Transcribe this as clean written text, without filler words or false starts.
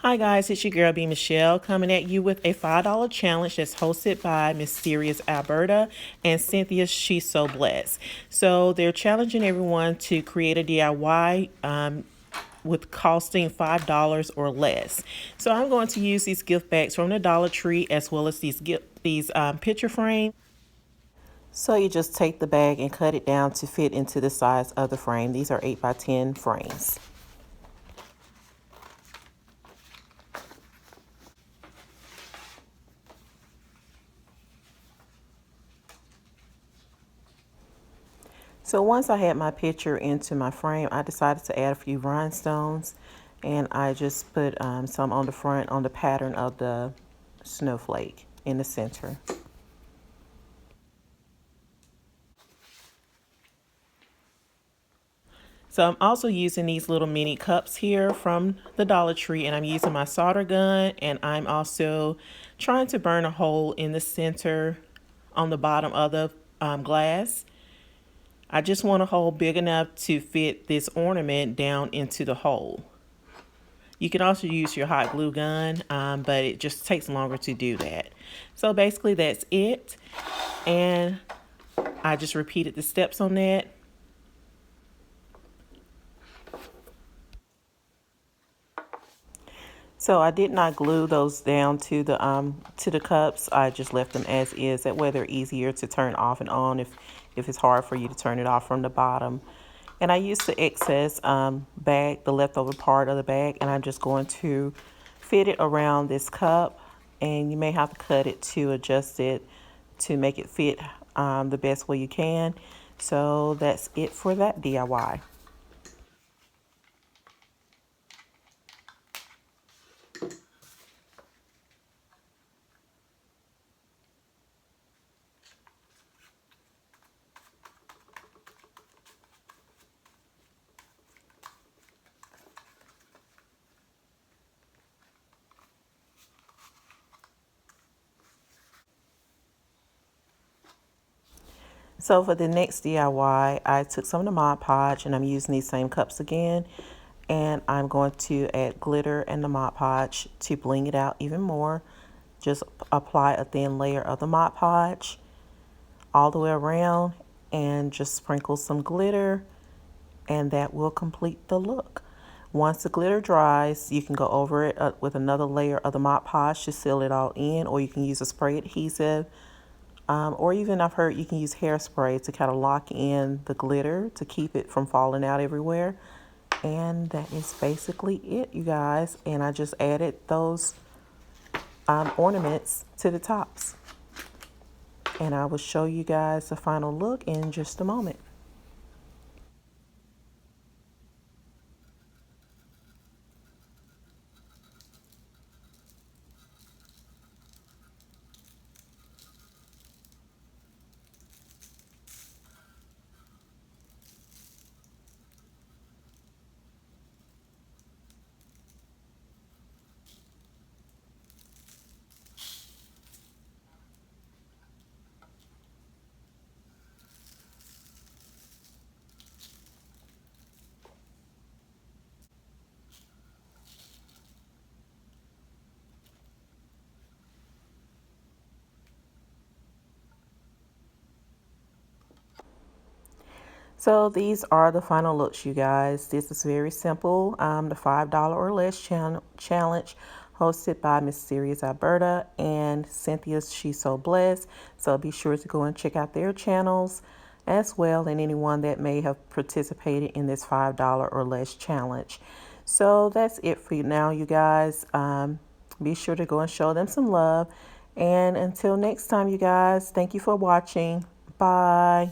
Hi guys, it's your girl B Michelle coming at you with a $5 challenge that's hosted by Mysterious Alberta and Cynthia Shesobless. So they're challenging everyone to create a DIY with costing $5 or less. So I'm going to use these gift bags from the Dollar Tree as well as these picture frames. So you just take the bag and cut it down to fit into the size of the frame. These are 8 by 10 frames. So once I had my picture into my frame, I decided to add a few rhinestones, and I just put some on the front on the pattern of the snowflake in the center. So I'm also using these little mini cups here from the Dollar Tree, and I'm using my solder gun, and I'm also trying to burn a hole in the center on the bottom of the glass. I just want a hole big enough to fit this ornament down into the hole. You can also use your hot glue gun, but it just takes longer to do that. So basically that's it. And I just repeated the steps on that. So I did not glue those down to the cups. I just left them as is. That way they're easier to turn off and on if it's hard for you to turn it off from the bottom. And I used the excess bag, the leftover part of the bag, and I'm just going to fit it around this cup. And you may have to cut it to adjust it to make it fit the best way you can. So that's it for that DIY. So for the next DIY, I took some of the Mod Podge, and I'm using these same cups again. And I'm going to add glitter and the Mod Podge to bling it out even more. Just apply a thin layer of the Mod Podge all the way around and just sprinkle some glitter, and that will complete the look. Once the glitter dries, you can go over it with another layer of the Mod Podge to seal it all in, or you can use a spray adhesive. Or even I've heard you can use hairspray to kind of lock in the glitter to keep it from falling out everywhere. And that is basically it, you guys. And I just added those ornaments to the tops. And I will show you guys the final look in just a moment. So these are the final looks, you guys. This is very simple. The $5 or less challenge hosted by Mysterious Alberta and Cynthia's She's So Blessed. So be sure to go and check out their channels as well, and anyone that may have participated in this $5 or less challenge. So that's it for you now, you guys. Be sure to go and show them some love. And until next time, you guys, thank you for watching. Bye.